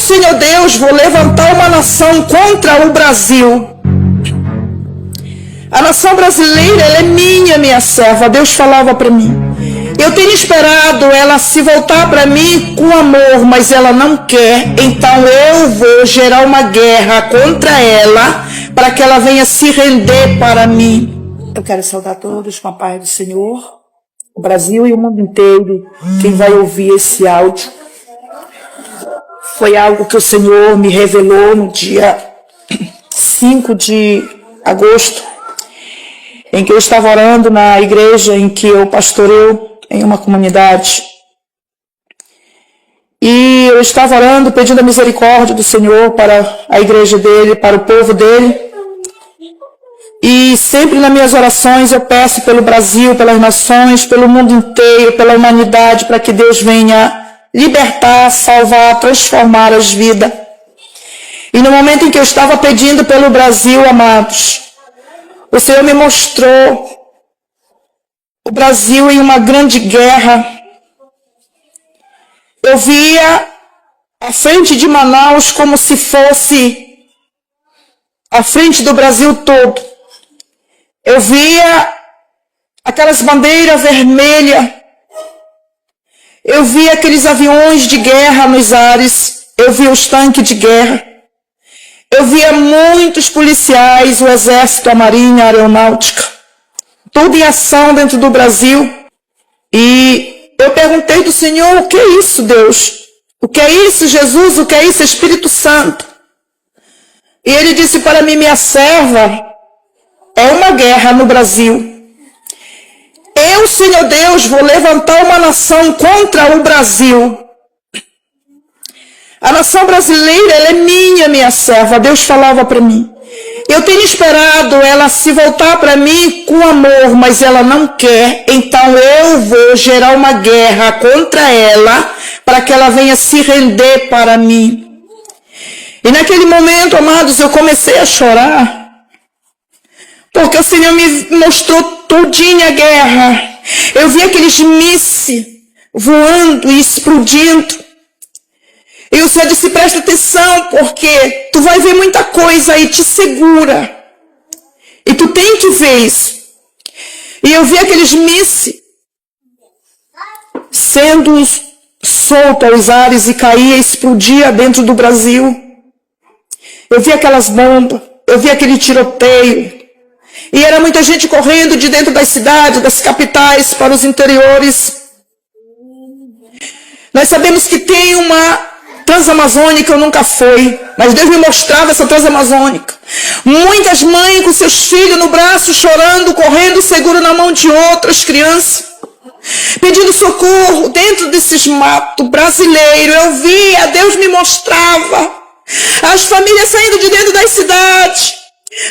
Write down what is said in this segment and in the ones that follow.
Senhor Deus, vou levantar uma nação contra o Brasil. A nação brasileira, ela é minha serva. Deus falava para mim. Eu tenho esperado ela se voltar para mim com amor, mas ela não quer. Então eu vou gerar uma guerra contra ela, para que ela venha se render para mim. Eu quero saudar todos com a paz do Senhor, o Brasil e o mundo inteiro, quem vai ouvir esse áudio. Foi algo que o Senhor me revelou no dia 5 de agosto, em que eu estava orando na igreja em que eu pastoreio, em uma comunidade. E eu estava orando, pedindo a misericórdia do Senhor para a igreja dele, para o povo dele. E sempre nas minhas orações eu peço pelo Brasil, pelas nações, pelo mundo inteiro, pela humanidade, para que Deus venha libertar, salvar, transformar as vidas. E no momento em que eu estava pedindo pelo Brasil, amados, o Senhor me mostrou o Brasil em uma grande guerra. Eu via a frente de Manaus como se fosse a frente do Brasil todo. Eu via aquelas bandeiras vermelhas. Eu via aqueles aviões de guerra nos ares. Eu via os tanques de guerra. Eu via muitos policiais, o exército, a marinha, a aeronáutica, tudo em ação dentro do Brasil. E eu perguntei do Senhor, o que é isso, Deus? O que é isso, Jesus? O que é isso, Espírito Santo? E ele disse para mim, minha serva, é uma guerra no Brasil. Eu, Senhor Deus, vou levantar uma nação contra o Brasil. A nação brasileira, ela é minha serva. Deus falava para mim. Eu tenho esperado ela se voltar para mim com amor, mas ela não quer. Então eu vou gerar uma guerra contra ela, para que ela venha se render para mim. E naquele momento, amados, eu comecei a chorar, porque o Senhor me mostrou tudinho a guerra. Eu vi aqueles mísseis voando e explodindo. E o Senhor disse, presta atenção, porque tu vai ver muita coisa aí, te segura. E tu tem que ver isso. E eu vi aqueles mísseis sendo soltos aos ares e caía, explodia dentro do Brasil. Eu vi aquelas bombas, eu vi aquele tiroteio. E era muita gente correndo de dentro das cidades, das capitais, para os interiores. Nós sabemos que tem uma Transamazônica, eu nunca fui, mas Deus me mostrava essa Transamazônica. Muitas mães com seus filhos no braço, chorando, correndo, seguro na mão de outras crianças, pedindo socorro dentro desses matos brasileiros. Eu via, Deus me mostrava as famílias saindo de dentro das cidades,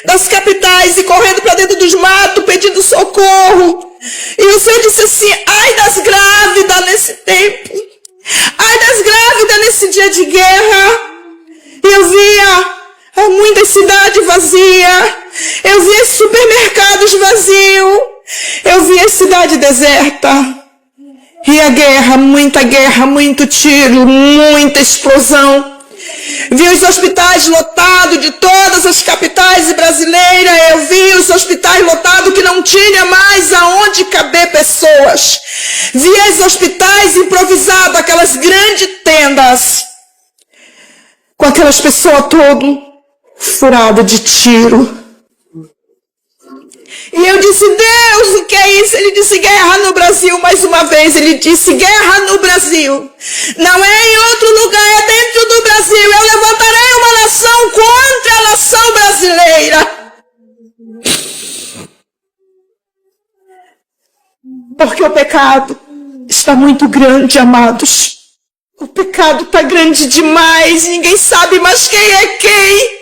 das capitais e correndo para dentro dos matos, pedindo socorro. E o Senhor disse assim, ai das grávidas nesse tempo. Ai das grávidas nesse dia de guerra. Eu via muitas cidades vazias. Eu via supermercados vazios. Eu via a cidade deserta. E a guerra, muito tiro, muita explosão. Vi os hospitais lotados de todas as capitais brasileiras. Eu vi os hospitais lotados que não tinha mais aonde caber pessoas. Vi os hospitais improvisados, aquelas grandes tendas, com aquelas pessoas todas furadas de tiro. E eu disse, Deus, o que é isso? Ele disse, guerra no Brasil, mais uma vez. Ele disse, guerra no Brasil. Não é em outro lugar, é dentro do Brasil. Eu levantarei uma nação contra a nação brasileira. Porque o pecado está muito grande, amados. O pecado está grande demais, ninguém sabe mais quem é quem.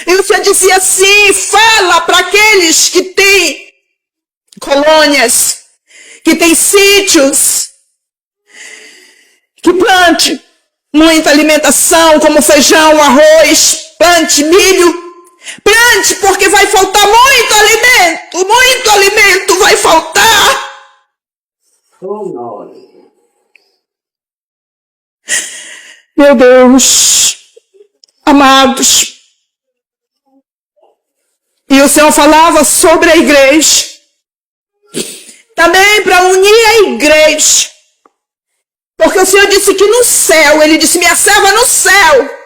E o Senhor dizia assim, fala para aqueles que têm colônias, que têm sítios, que plante muita alimentação, como feijão, arroz, plante milho. Plante, porque vai faltar muito alimento vai faltar. Meu Deus, amados. E o Senhor falava sobre a igreja. Também para unir a igreja. Porque o Senhor disse que no céu, Ele disse, minha serva, no céu,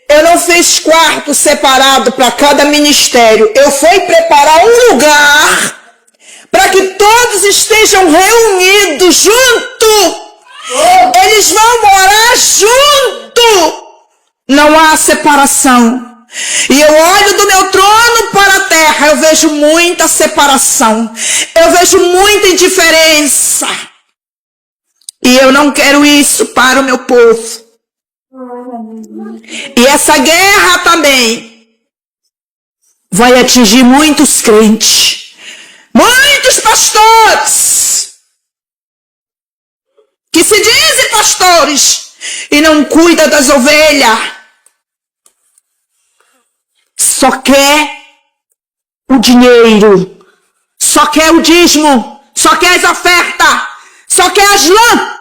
eu não fiz quarto separado para cada ministério. Eu fui preparar um lugar para que todos estejam reunidos junto. Eles vão morar junto. Não há separação. E eu olho do meu trono para a terra, eu vejo muita separação. Eu vejo muita indiferença. E eu não quero isso para o meu povo. E essa guerra também vai atingir muitos crentes, muitos pastores, que se dizem pastores e não cuidam das ovelhas. Só quer o dinheiro, só quer o dízimo, só quer as ofertas, só quer as lãs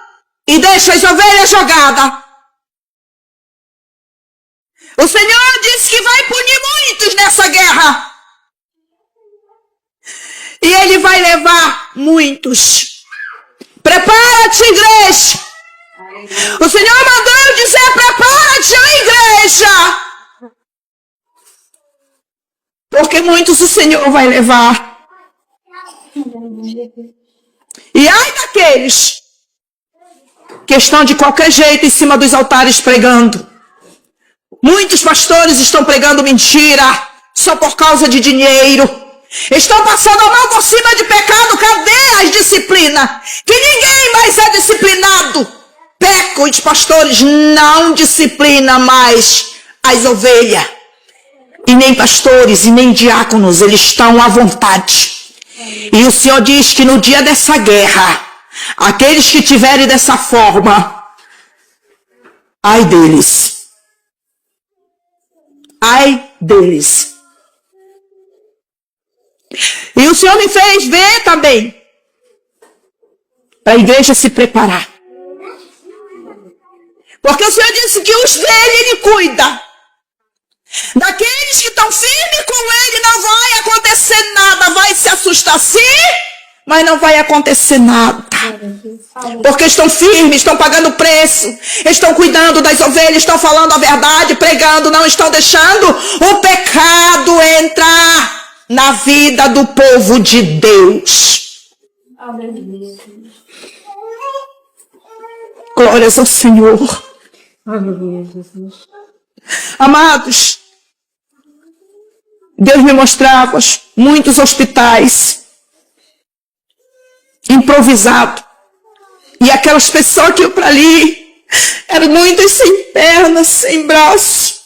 e deixa as ovelhas jogadas. O Senhor disse que vai punir muitos nessa guerra. E Ele vai levar muitos. Prepara-te, igreja. O Senhor mandou dizer, prepara-te, igreja. Porque muitos o Senhor vai levar. E ai daqueles que estão de qualquer jeito em cima dos altares pregando. Muitos pastores estão pregando mentira só por causa de dinheiro. Estão passando a mão por cima de pecado. Cadê as disciplinas? Que ninguém mais é disciplinado. Pecam, os pastores não disciplinam mais as ovelhas. E nem pastores e nem diáconos, eles estão à vontade. E o Senhor diz que no dia dessa guerra, aqueles que tiverem dessa forma, ai deles. Ai deles. E o Senhor me fez ver também, para a igreja se preparar. Porque o Senhor disse que os dele Ele cuida. Daqueles que estão firmes com Ele não vai acontecer nada. Vai se assustar sim, mas não vai acontecer nada. Porque estão firmes, estão pagando preço, estão cuidando das ovelhas, estão falando a verdade, pregando, não estão deixando o pecado entrar na vida do povo de Deus. Glórias ao Senhor. Amados, Deus me mostrava muitos hospitais improvisados. E aquelas pessoas que iam para ali eram muitas sem pernas, sem braços,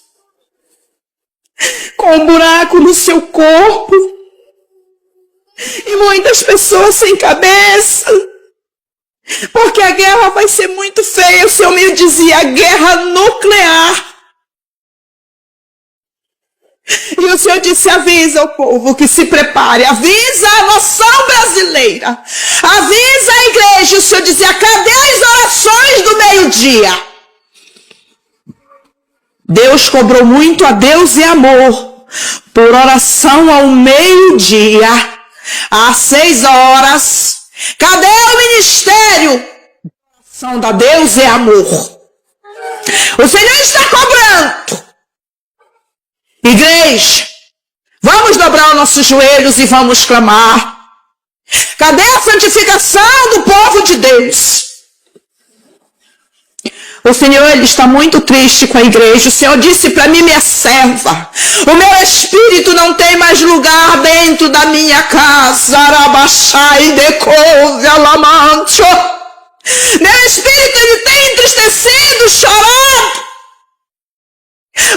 com um buraco no seu corpo. E muitas pessoas sem cabeça. Porque a guerra vai ser muito feia. O Senhor me dizia, guerra nuclear. E o Senhor disse, avisa o povo que se prepare, avisa a nação brasileira, avisa a igreja. O Senhor dizia, cadê as orações do meio-dia? Deus cobrou muito a Deus e amor por oração ao meio-dia, às 6 horas. Cadê o ministério? Oração da Deus e amor. O Senhor está cobrando. Igreja, vamos dobrar os nossos joelhos e vamos clamar. Cadê a santificação do povo de Deus? O Senhor, Ele está muito triste com a igreja. O Senhor disse para mim, minha serva, o meu espírito não tem mais lugar dentro da minha casa. Arabaxai decouve alamantio. Meu espírito, ele tem entristecido, chorado.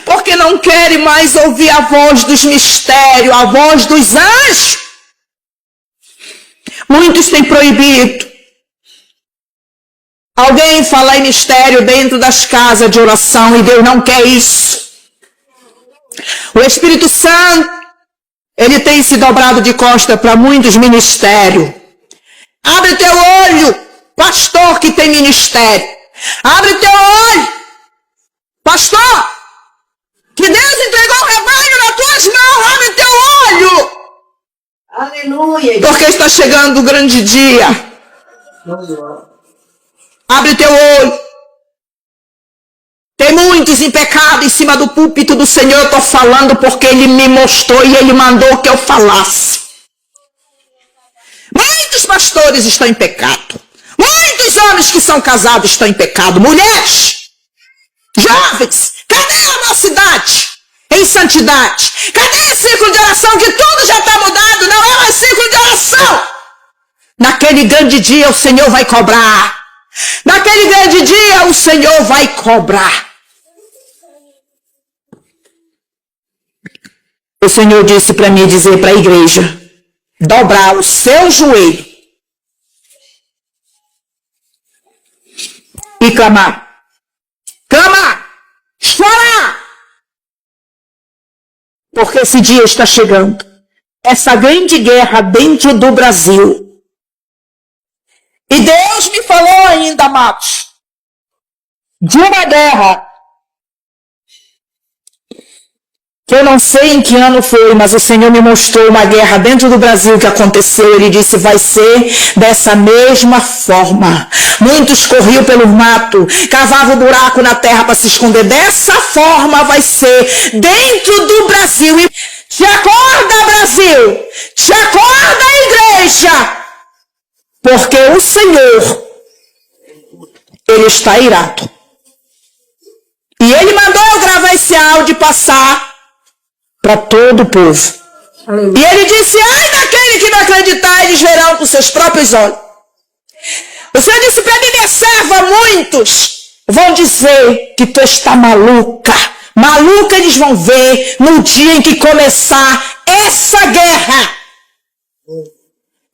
Porque não querem mais ouvir a voz dos mistérios, a voz dos anjos. Muitos têm proibido alguém falar em mistério dentro das casas de oração, e Deus não quer isso. O Espírito Santo, ele tem se dobrado de costa para muitos ministérios. Abre teu olho, pastor que tem ministério. Abre teu olho. pastor, que Deus entregou o rebanho nas tuas mãos, abre teu olho. Aleluia. Porque está chegando o grande dia. Abre teu olho. Tem muitos em pecado em cima do púlpito do Senhor. Eu estou falando porque Ele me mostrou e Ele mandou que eu falasse. Muitos pastores estão em pecado. Muitos homens que são casados estão em pecado. Mulheres, jovens, cadê a mocidade em santidade? Cadê esse ciclo de oração que tudo já está mudado? Não é mais ciclo de oração. Naquele grande dia o Senhor vai cobrar. Naquele grande dia o Senhor vai cobrar. O Senhor disse para mim dizer para a igreja: dobrar o seu joelho e clamar. Clamar, chorar. Porque esse dia está chegando. Essa grande guerra dentro do Brasil. E Deus me falou ainda, amados, de uma guerra que eu não sei em que ano foi, mas o Senhor me mostrou uma guerra dentro do Brasil que aconteceu. Ele disse: vai ser dessa mesma forma. Muitos corriam pelo mato, cavavam buraco na terra para se esconder. Dessa forma vai ser dentro do Brasil. E te acorda, Brasil! Te acorda, igreja! Porque o Senhor, Ele está irado. E Ele mandou eu gravar esse áudio e passar para todo o povo. E Ele disse: ai daquele que não acreditar, eles verão com seus próprios olhos. O Senhor disse para mim: minha serva, muitos vão dizer que tu está maluca. Maluca eles vão ver no dia em que começar essa guerra.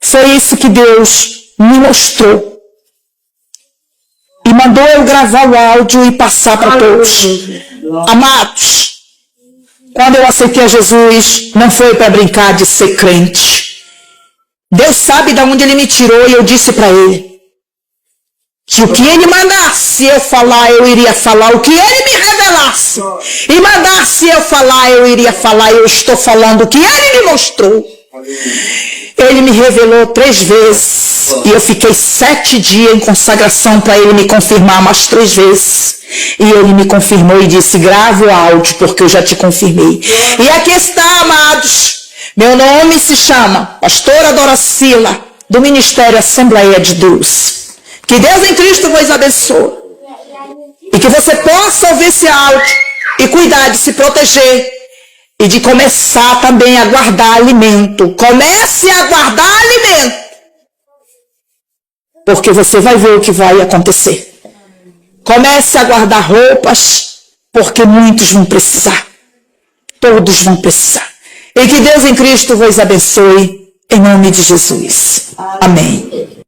Foi isso que Deus me mostrou. E mandou eu gravar o áudio e passar para todos. Amados, quando eu aceitei a Jesus, não foi para brincar de ser crente. Deus sabe de onde Ele me tirou e eu disse para Ele que o que Ele mandasse eu falar, eu iria falar. O que Ele me revelasse e mandasse eu falar, eu iria falar. Eu estou falando o que Ele me mostrou. Ele me revelou 3 vezes e eu fiquei 7 dias em consagração para Ele me confirmar mais 3 vezes. E Ele me confirmou e disse: grave o áudio porque eu já te confirmei. E aqui está, amados. Meu nome se chama Pastora Doracila, do Ministério Assembleia de Deus. Que Deus em Cristo vos abençoe. E que você possa ouvir esse áudio e cuidar de se proteger. E de começar também a guardar alimento. Comece a guardar alimento. Porque você vai ver o que vai acontecer. Comece a guardar roupas. Porque muitos vão precisar. Todos vão precisar. E que Deus em Cristo vos abençoe. Em nome de Jesus. Amém.